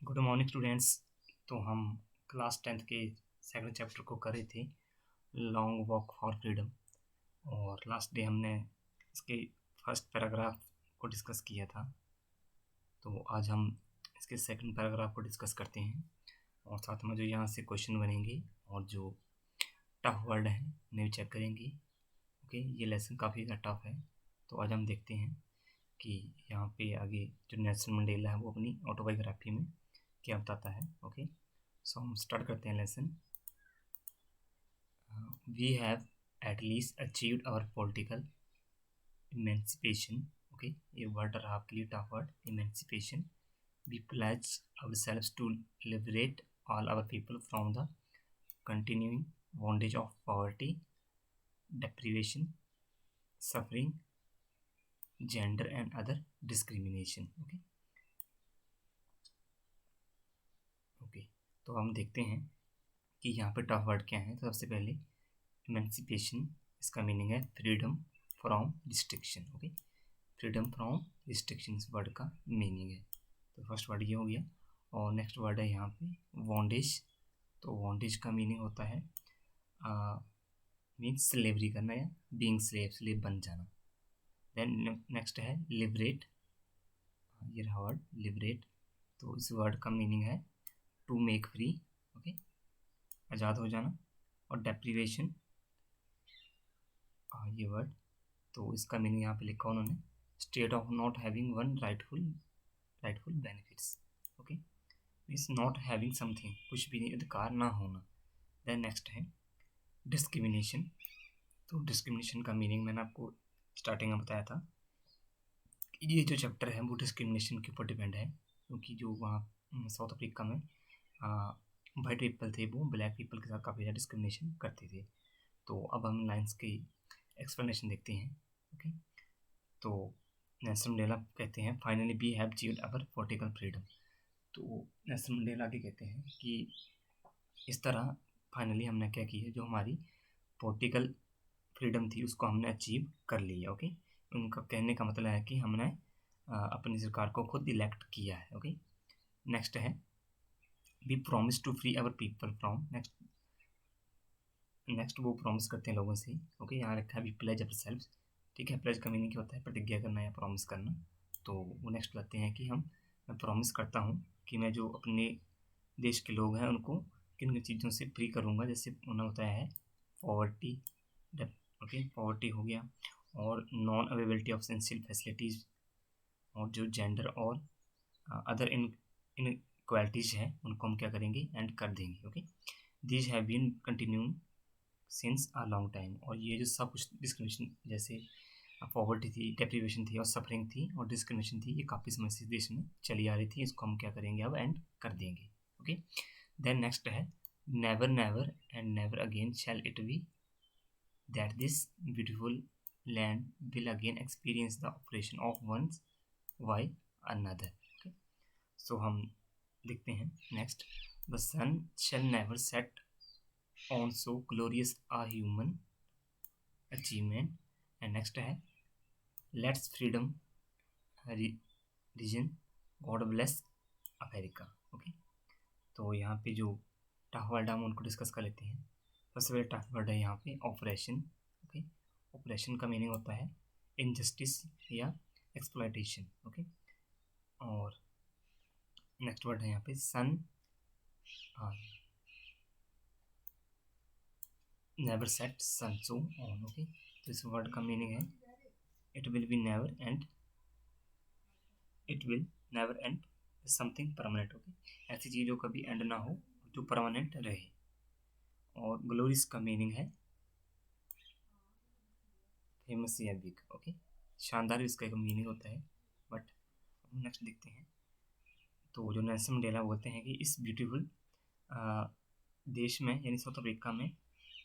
Good morning students. तो हम class 10th के सेकंड चैप्टर को कर रहे थे, लॉन्ग वॉक फॉर फ्रीडम। और लास्ट डे हमने इसके फर्स्ट पैराग्राफ को डिस्कस किया था। तो आज हम इसके सेकंड पैराग्राफ को डिस्कस करते हैं और साथ में जो यहाँ से क्वेश्चन बनेंगे और जो टफ वर्ड हैं उन्हें भी चेक करेंगे। ओके, ये लेसन काफ़ी ज़्यादा टफ है। तो आज हम देखते हैं कि यहाँ पे आगे जो नेल्सन मंडेला है वो अपनी ऑटोबायोग्राफी में क्या बताता है। ओके, सो हम स्टार्ट करते हैं lesson. We have at least achieved our political emancipation. Okay, ये वर्ड रहा आपके लिए tough word, emancipation. We pledge ourselves to liberate all our people from the continuing bondage of poverty, deprivation, suffering, gender and other discrimination. Okay okay, तो हम देखते हैं कि यहाँ पे टफ वर्ड क्या है। तो सबसे पहले इमेंसिपेशन, इसका मीनिंग है freedom from restriction. Okay, freedom from restriction इस वर्ड का मीनिंग है। तो फर्स्ट वर्ड ये हो गया। और नेक्स्ट वर्ड है यहाँ पे बॉन्डेज। तो बॉन्डेज का मीनिंग होता है मीन्स स्लेवरी करना या बीइंग स्लेव बन जाना। देन नेक्स्ट है लिबरेट, ये रहा वर्ड लिबरेट। तो इस वर्ड का मीनिंग है टू मेक फ्री। ओके, आज़ाद हो जाना। और डेप्रीवेशन, ये वर्ड, तो इसका मीनिंग यहाँ पे लिखा उन्होंने state of not having one rightful benefits. Okay, means not having something, कुछ भी नहीं, अधिकार ना होना। देन नेक्स्ट है डिस्क्रिमिनेशन। तो डिस्क्रिमिनेशन का मीनिंग मैंने आपको स्टार्टिंग में बताया था। ये जो चैप्टर है वो डिस्क्रिमिनेशन के ऊपर डिपेंड है, क्योंकि जो वहाँ साउथ अफ्रीका में वाइट पीपल थे वो ब्लैक पीपल के साथ काफ़ी ज़्यादा डिस्क्रिमिनेशन करते थे। तो अब हम लाइन्स की एक्सप्लेनेशन देखते हैं। ओके, तो नेल्सन मंडेला कहते हैं finally we have achieved our political freedom. तो नेल्सन मंडेला आगे कहते हैं कि इस तरह फाइनली हमने क्या की है, जो हमारी पॉलिटिकल फ्रीडम थी उसको हमने अचीव कर लिया। ओके, उनका कहने का मतलब है कि हमने अपनी सरकार को खुद इलेक्ट किया है। ओके, नेक्स्ट है we promise to free our people from, next वो प्रॉमिस करते हैं लोगों से। ओके, यहाँ रखा है वी प्लेज आवरसेल्व्स। ठीक है, प्लेज का मीनिंग क्या होता है, प्रतिज्ञा करना या प्रॉमिस करना। तो वो नेक्स्ट लाते हैं कि मैं प्रॉमिस करता हूँ कि मैं जो अपने देश के लोग हैं उनको किन किन चीज़ों से फ्री करूँगा। जैसे उन्होंने बताया है पॉवर्टी, ओके पॉवर्टी हो गया, और non availability of essential facilities, और जो जेंडर और अदर इनक्वालिटीज़ हैं उनको हम क्या करेंगे, एंड कर देंगे। Okay, these have been continuing since a long time. और ये जो सब कुछ डिस्क्रिमिनेशन, जैसे पॉवर्टी थी, डेप्रीवेशन थी और सफरिंग थी और डिस्क्रिमिनेशन थी, ये काफ़ी समय से देश में चली आ रही थी, इसको हम क्या करेंगे अब, एंड कर देंगे। ओके, देन नेक्स्ट है never never and never again shall it be that this beautiful land will again experience the operation of one's by another. Okay, so हम देखते हैं next, the sun shall never set on so glorious a human achievement. and next है let's freedom region God bless America. Okay, तो यहाँ पे जो tough word हम उनको डिस्कस कर लेते हैं। सबसे पहले टफ वर्ड है यहाँ पे ऑपरेशन। ओके, ऑपरेशन का मीनिंग होता है इनजस्टिस या एक्सप्लॉयटेशन। ओके, और नेक्स्ट वर्ड है यहाँ पे sun never set sun so on. Okay, तो इस वर्ड का मीनिंग है it will never end something permanent. Okay, ऐसी चीज़ जो कभी एंड ना हो, जो परमानेंट रहे। और ग्लोरियस का मीनिंग है फेमस या बिग। ओके, शानदार इसका एक मीनिंग होता है। बट हम नेक्स्ट देखते हैं। तो जो नेल्सन मंडेला बोलते हैं कि इस ब्यूटीफुल देश में यानी साउथ अफ्रीका में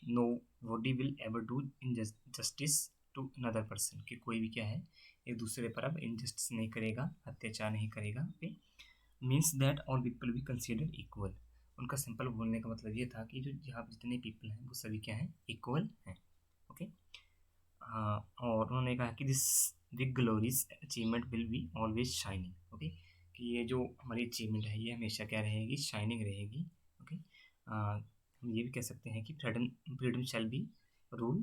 nobody will ever do injustice to another person, कि कोई भी क्या है एक दूसरे पर अब इनजस्टिस नहीं करेगा, अत्याचार नहीं करेगा। Okay, means that all people be considered equal. उनका सिंपल बोलने का मतलब ये था कि जो यहाँ पर जितने पीपल हैं वो सभी क्या हैं, इक्वल हैं। ओके, और उन्होंने कहा कि this big glories achievement will be always shining. Okay, कि कि ये जो हमारी अचीवमेंट है ये हमेशा क्या रहेगी, शाइनिंग रहेगी। ओके, हम ये भी कह सकते हैं कि freedom freedom shall be rule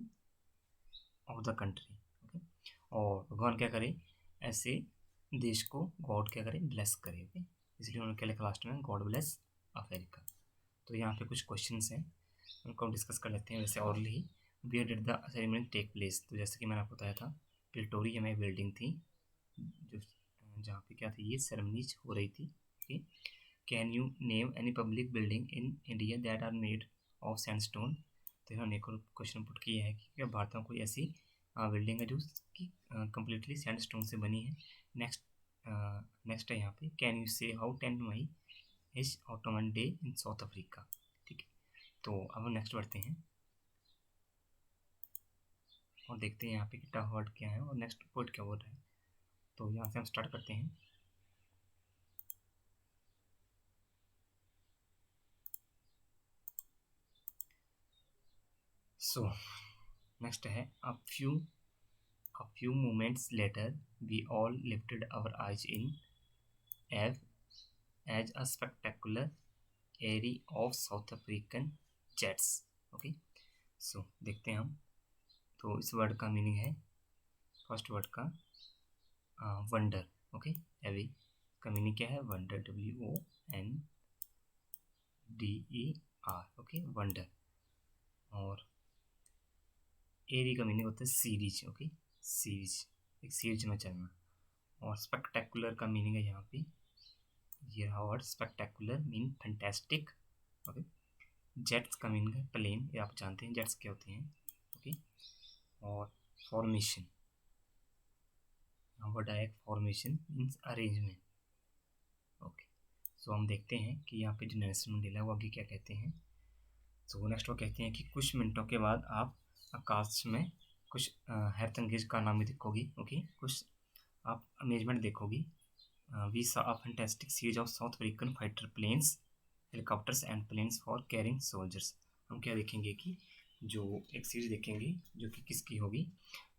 of the country. Okay, और भगवान क्या करे, ऐसे देश को गॉड क्या करे, ब्लेस करे। ओके, इसलिए उन्होंने क्या लिखा लास्ट में, गॉड ब्लेस अमेरिका। तो यहाँ पे कुछ क्वेश्चंस हैं, उनको हम डिस्कस कर लेते हैं वैसे ऑरली ही। Where did the ceremony take place, तो जैसे कि मैंने आपको बताया था प्रिटोरिया में बिल्डिंग थी जो जहाँ पे क्या थी, ये सेरेमनीज हो रही थी। Okay, can you name any public building in India that are made of sandstone. तो इन्होंने एक और क्वेश्चन पुट किया है कि क्या भारत में कोई ऐसी बिल्डिंग है जो कि कम्प्लीटली सैंडस्टोन से बनी है। नेक्स्ट नेक्स्ट है यहाँ पे, can you say how 10 May is autumn day in South Africa. ठीक है, तो अब हम नेक्स्ट बढ़ते हैं और देखते हैं यहाँ पे कितना वर्ड क्या है और नेक्स्ट वर्ड क्या बोल रहा है। तो यहाँ से हम स्टार्ट करते हैं। सो नेक्स्ट है a few moments later we all lifted our eyes in as a spectacular array of South African jets। Okay, so देखते हैं हम। तो इस वर्ड का मीनिंग है, फर्स्ट वर्ड का वंडर। ओके, एवी का मीनिंग क्या है, वंडर, WONDER। Okay, wonder. और एरी का मीनिंग होता है सीरीज। ओके, सीरीज, एक सीरीज में चलना। और स्पेक्टेकुलर का मीनिंग है यहाँ पे, ये रहा word spectacular mean fantastic. Okay, jets का मीनिंग है प्लेन, ये आप जानते हैं जेट्स क्या होते हैं। ओके, और फॉर्मेशन, यहाँ वर्ड आया formation means arrangement. Okay, so हम देखते हैं कि यहाँ पे जो नेल्सन मंडेला वो आगे क्या कहते हैं। सो नेक्स्ट वो कहते हैं कि कुछ मिनटों के बाद आप आकाश में कुछ हैरतअंगेज कारनामे देखोगी। ओके, कुछ आप अमेजमेंट देखोगी। We saw a fantastic series of South African fighter planes, helicopters and planes for carrying soldiers. हम क्या देखेंगे कि जो एक सीरीज देखेंगे जो कि किसकी होगी,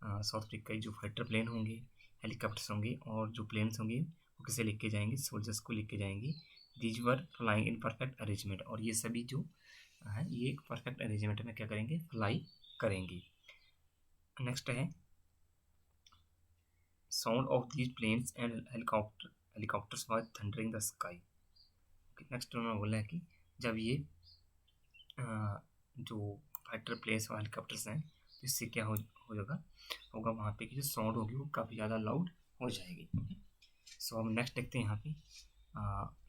साउथ अफ्रीका की जो फाइटर प्लेन होंगे, हेलीकॉप्टर्स होंगे और जो प्लेन्स होंगे वो किसे लेके जाएंगे, सोल्जर्स को लेके जाएंगे। These were flying in perfect arrangement, और ये सभी जो है ये एक परफेक्ट अरेंजमेंट में क्या करेंगे, फ्लाई करेंगे। नेक्स्ट है sound of these planes and helicopters was thundering the sky. Next उन्होंने बोला है कि जब ये जो फाइटर प्लेन्स और हेलीकॉप्टर्स हैं तो इससे क्या हो जाएगा होगा, वहाँ पे की जो साउंड होगी वो काफ़ी ज़्यादा लाउड हो जाएगी। सो हम नेक्स्ट देखते हैं यहाँ पे।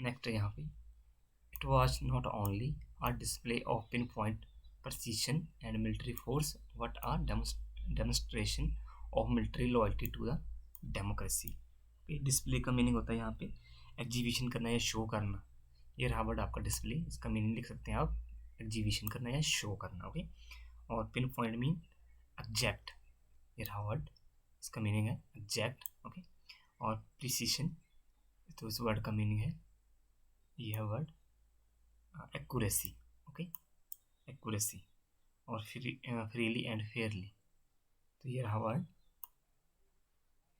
नेक्स्ट है यहाँ पे, it was not only a display of pinpoint precision and military force but a demonstration of military loyalty to the democracy। Display का मीनिंग होता है यहाँ पे एग्जीबिशन करना या शो करना। ये रहा वर्ड आपका डिस्प्ले, इसका मीनिंग लिख सकते हैं आप एग्जीबिशन करना या शो करना। ओके, और पिन पॉइंट मीन एग्जैक्ट, ये रहा वर्ड, इसका मीनिंग है एग्जैक्ट। ओके, और प्रिसीशन, तो इस वर्ड का मीनिंग है यह वर्ड एक्यूरेसी। Okay, accuracy. और फ्रीली एंड फेयरली, तो ये रहा वर्ड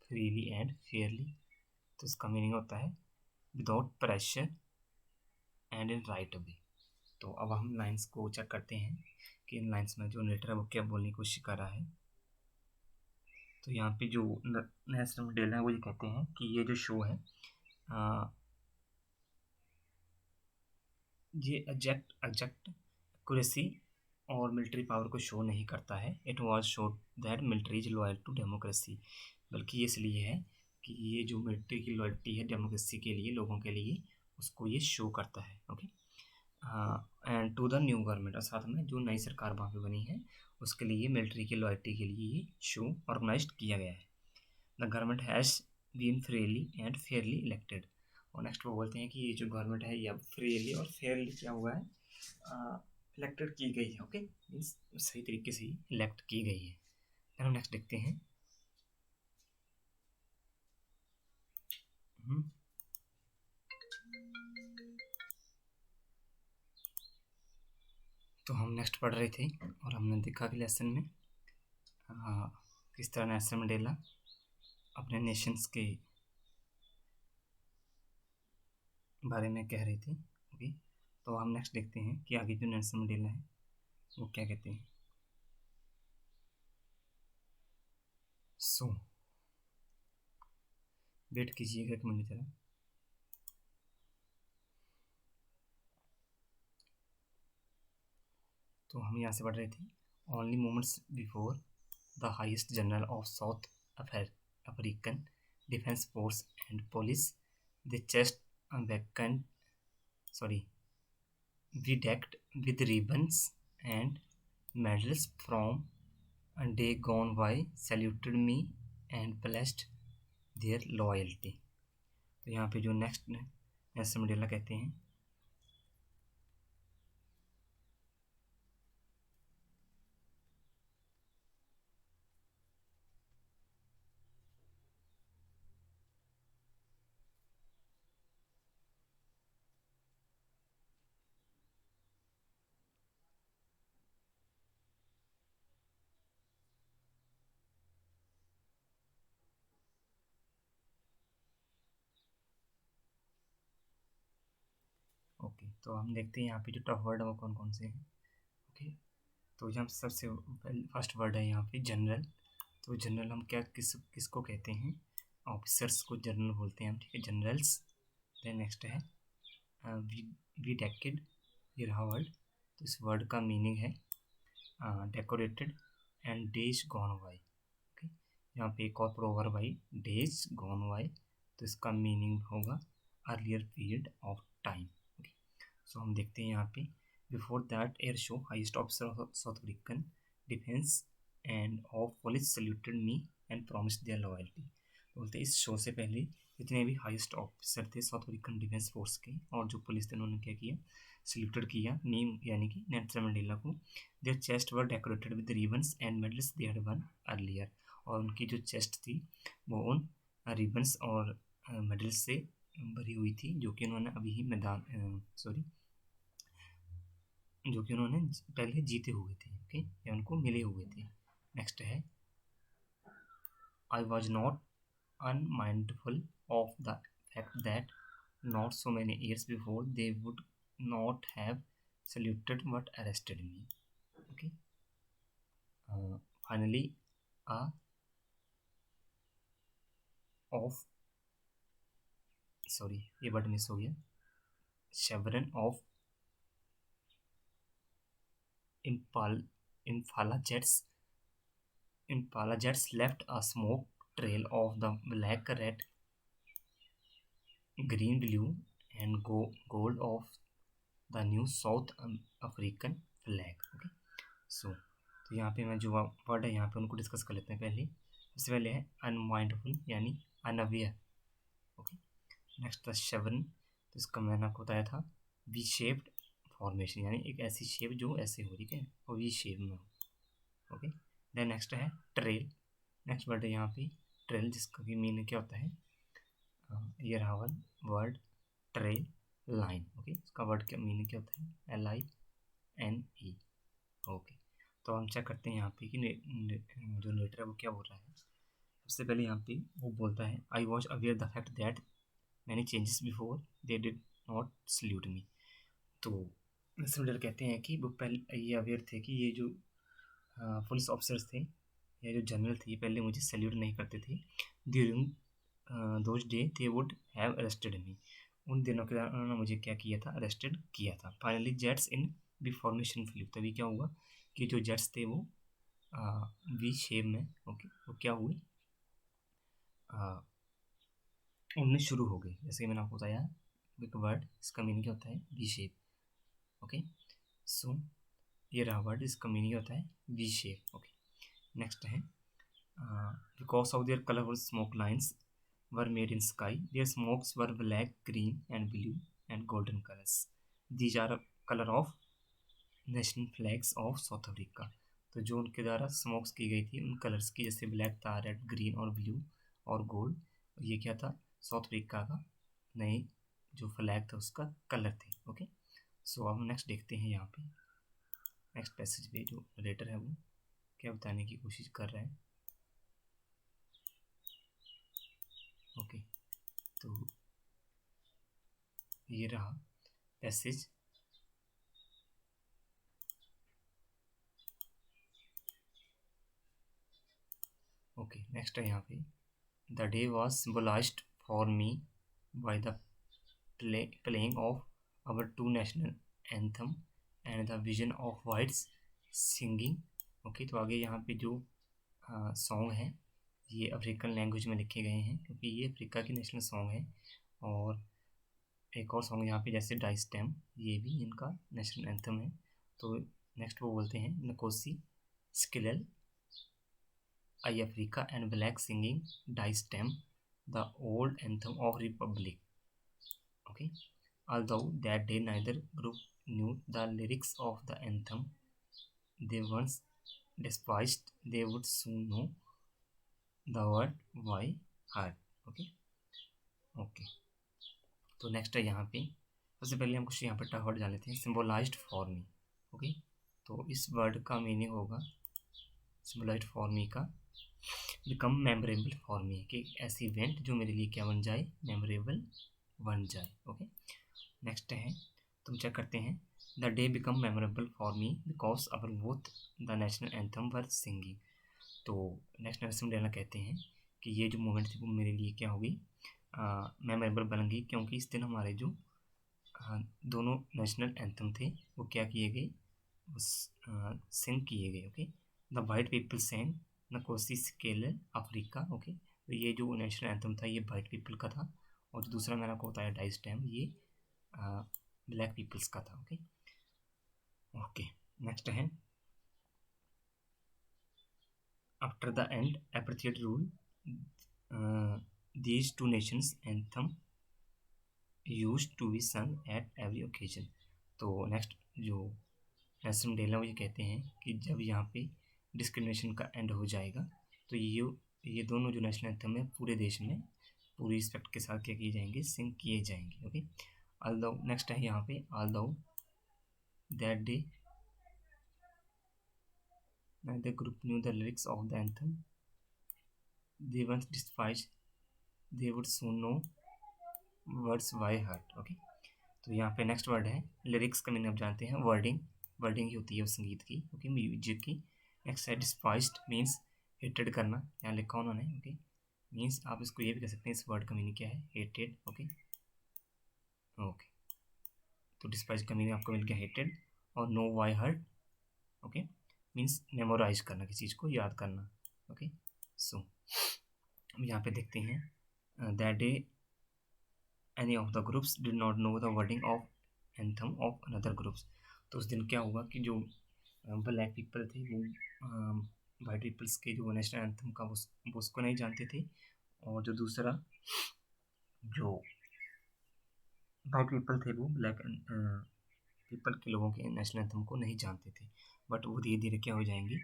फ्रीली एंड फेयरली, तो इसका मीनिंग होता है without pressure and in right way. तो अब हम लाइंस को चेक करते हैं कि इन लाइंस में जो नरेटर है वो क्या बोलने की कोशिश कर रहा है। तो यहाँ पे जो नेल्सन मंडेला है वो ये कहते हैं कि ये जो शो है ये एग्जैक्ट एक्यूरेसी और मिलिट्री पावर को शो नहीं करता है। It was show that military is loyal to democracy, बल्कि ये इसलिए है कि ये जो मिलिट्री की लॉयल्टी है डेमोक्रेसी के लिए, लोगों के लिए, उसको ये शो करता है। Okay, and to the new government, और साथ में जो नई सरकार वहाँ पे बनी है उसके लिए मिलिट्री की लॉयल्टी के लिए ये शो ऑर्गेनाइज किया गया है। The government has been freely and fairly elected. और नेक्स्ट वो बोलते हैं कि ये जो गवर्नमेंट है ये अब फ्रीली और फेयरली क्या हुआ है, इलेक्टेड की गई है। ओके, मीन्स सही तरीके से इलेक्ट की गई है। फिर हम नेक्स्ट देखते हैं। तो हम नेक्स्ट पढ़ रहे थे और हमने देखा कि लेसन में किस तरह नेल्सन मंडेला अपने नेशंस के बारे में कह रहे थे। ओके, तो हम नेक्स्ट देखते हैं कि आगे जो नेल्सन मंडेला है वो क्या कहते हैं। सो वेट कीजिएगा एक मिनट जरा। तो हम यहाँ से पढ़ रहे थे, only moments before the highest general of South African defence force and police the chest vacant sorry bedecked with ribbons and medals from a day gone by saluted me and pledged their loyalty। तो यहाँ पे जो next Nelson Mandela कहते हैं, okay तो हम देखते हैं यहाँ पे जो टफ वर्ड है वो कौन कौन से हैं। ओके, तो यहाँ सबसे फर्स्ट वर्ड है यहाँ पे जनरल। तो जनरल हम क्या किसको कहते हैं, ऑफिसर्स को जनरल बोलते हैं हम, ठीक है, जनरल्स। देन नेक्स्ट है वी डेकेड, ये रहा वर्ड। तो इस वर्ड का मीनिंग है decorated and days gone by. Okay, यहाँ पे एक और proverb I days gone by, तो इसका मीनिंग होगा earlier period of time. Okay, so हम देखते हैं यहाँ पे, before that air show highest officer of South African defence and of police saluted me and promised their loyalty. बोलते हैं इस शो से पहले जितने भी हाईएस्ट ऑफिसर थे साउथ अफ्रीकन डिफेंस फोर्स के और जो पुलिस थे, उन्होंने क्या किया, सल्यूटेड किया नीम यानी कि नेल्सन मंडेला को। Their chest were decorated with ribbons and medals they had won earlier, और उनकी जो चेस्ट थी वो उन रिबन्स और मेडल्स से भरी हुई थी जो कि उन्होंने अभी ही जो कि उन्होंने पहले जीते हुए थे। ओके, या उनको मिले हुए थे। नेक्स्ट है I was not unmindful of the fact that not so many years before they would not have saluted but arrested me। Okay, finally a of ये वर्ड मिस हो गया, chevron of impala jets left a smoke trail of the black, red, green, blue and gold of the new South African flag। Okay, so तो यहाँ पे मैं जो word है यहाँ पे उनको डिस्कस कर लेते हैं। पहले सबसे पहले है अनमाइंडफुल यानी अनअवेयर। ओके, नेक्स्ट था शेवन, तो इसका मैंने आपको बताया था वी शेप्ड फॉर्मेशन, यानी एक ऐसी शेप जो ऐसे हो, ठीक है, और वी शेप में हो। ओके, देन नेक्स्ट है ट्रेल। नेक्स्ट वर्ड है यहाँ पे ट्रेल, जिसका भी मीनिंग क्या होता है, ये रहा वर्ड ट्रेल लाइन। ओके, इसका वर्ड क्या मीनिंग क्या होता है, LINE। ओके, तो हम चेक करते हैं यहाँ पे कि जो लेटर है वो क्या बोल रहा है। सबसे पहले यहाँ पे वो बोलता है I was aware the fact that many changes before they did not salute me. तो सिमिलर कहते हैं कि वो पहले ये अवेयर थे कि ये जो पुलिस ऑफिसर्स थे या जो जनरल थे ये पहले मुझे सल्यूट नहीं करते थे। During those day they would have arrested me, उन दिनों के दौरान उन्होंने मुझे क्या किया था, अरेस्टेड किया था। Finally jets in B formation flu, तभी क्या हुआ कि जो जेट्स थे वो वी शेप में, ओके, वो क्या हुए, उनमें शुरू हो गए। जैसे मैंने आपको बताया एक वर्ड, इसका मीनिंग क्या होता है, वी शेप। ओके, सो ये रहा वर्ड, इसका मीनिंग होता है वी शेप। ओके, नेक्स्ट है because of their colourful smoke lines were made in sky, their smokes were black, green and blue and golden colours, these are colour of national flags of South Africa. तो जो उनके द्वारा smokes की गई थी उन colours की, जैसे ब्लैक था, रेड, ग्रीन और ब्लू और गोल्ड, ये क्या था, साउथ अफ्रीका का नई जो फ्लैग था उसका कलर थे। ओके, सो अब नेक्स्ट देखते हैं यहाँ पे नेक्स्ट पैसेज पे जो रेटर है वो क्या बताने की कोशिश कर रहा है। ओके, तो ये रहा पैसेज। ओके, नेक्स्ट है यहाँ पे, the day was symbolised for me by the playing of our two national anthem and the vision of whites singing. Okay, तो आगे यहाँ पे जो सॉन्ग है ये अफ्रीकन लैंग्वेज में लिखे गए हैं क्योंकि ये अफ्रीका की नेशनल सॉन्ग है। और एक और सॉन्ग यहाँ पे जैसे डाइस्टेम, ये भी इनका नेशनल एंथम है। तो नेक्स्ट वो बोलते हैं Nkosi Sikelel i Africa and black singing Die Stem the old anthem of republic. Okay, although that day neither group knew the lyrics of the anthem they once despised, they would soon know the word by heart। Okay okay, तो next है यहाँ पे, सबसे पहले हम कुछ यहाँ पर टफ वर्ड जान लेते हैं। सिम्बोलाइज्ड फॉर मी। ओके, तो इस वर्ड का मीनिंग होगा सिम्बोलाइज्ड फॉर मी का बिकम मेमोरेबल फॉर मी, कि ऐसी इवेंट जो मेरे लिए क्या बन जाए, मेमोरेबल बन जाए। ओके, नेक्स्ट है, तुम चेक करते हैं, the day become memorable for me because our both the national anthem were singing. तो नेशनल एंथम लेना कहते हैं कि ये जो मोमेंट थी वो मेरे लिए क्या होगी, मेमोरेबल बन गई, क्योंकि इस दिन हमारे जो दोनों नेशनल एंथम थे वो क्या किए गए, सिंग किए गए। Okay, the white people sang Nkosi Sikelel Africa. Okay, तो ये जो नेशनल एंथम था ये वाइट पीपल का था, और जो दूसरा मैंने आपको बताया डाइस्टेम, ये ब्लैक पीपल्स का था। ओके ओके, नेक्स्ट है, after the end apartheid rule these two nations anthem used to be sung at every occasion. तो नेक्स्ट जो नेल्सन मंडेला वो ये कहते हैं कि जब यहाँ पे डिस्क्रिमिनेशन का एंड हो जाएगा तो ये दोनों जो नेशनल एंथम है पूरे देश में पूरी रिस्पेक्ट के साथ क्या किए जाएंगे, सिंग किए जाएंगे। ओके, although नेक्स्ट है यहाँ पे, although that day the group knew the lyrics of the anthem they once despised, they would soon know words by heart। Okay, तो यहाँ पे नेक्स्ट वर्ड है, लिरिक्स का मीनिंग आप जानते हैं, वर्डिंग, वर्डिंग ही होती है उस संगीत की। ओके, म्यूजिक की। नेक्स्ट है डिस्पाइज्ड, मीन्स हेटेड करना, यहाँ लिखा उन्होंने। ओके, मीन्स आप इसको ये भी कह सकते हैं, इस वर्ड का मीनिंग क्या है, हेटेड। ओके ओके, तो डिस्पाइज का मीनिंग आपको मिल गया हेटेड। और know by heart, okay, means memorise करना, किसी चीज़ को याद करना। ओके, सो हम यहाँ पे देखते हैं, that day any of the groups did not know the wording of anthem of another groups. तो उस दिन क्या हुआ कि जो ब्लैक पीपल थे वो वाइट पीपल्स के जो नेशनल एंथम का वो उसको नहीं जानते थे, और जो दूसरा जो वाइट पीपल थे वो ब्लैक पीपल के लोगों के नेशनल एंथम को नहीं जानते थे। बट वो धीरे धीरे क्या हो जाएंगे,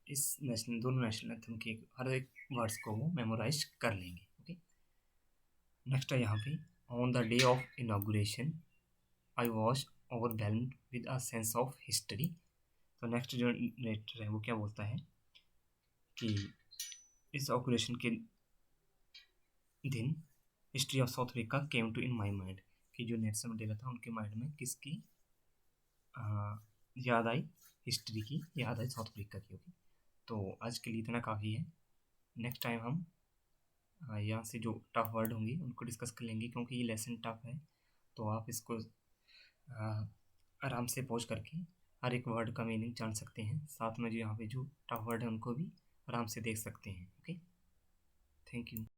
इस दोनों नेशनल एंथम के हर एक वर्ड्स को वो मेमोराइज कर लेंगे। ओके, नेक्स्ट है यहाँ पे, on the day of inauguration I was overwhelmed with a sense of history. तो नेक्स्ट जो लेटर है वो क्या बोलता है कि इस ऑपरेशन के दिन history of South Africa came to in my mind, कि जो नेल्सन मंडेला था उनके माइंड में किसकी याद आई, हिस्ट्री की याद आई, साउथ अफ्रीका की। ओके, तो आज के लिए इतना काफ़ी है। नेक्स्ट टाइम हम यहाँ से जो टफ वर्ड होंगे उनको डिस्कस कर लेंगे, क्योंकि ये लेसन टफ है, तो आप इसको आराम से पहुँच करके हर एक वर्ड का मीनिंग जान सकते हैं, साथ में जो यहाँ पे जो टफ वर्ड है उनको भी आराम से देख सकते हैं। Okay, thank you.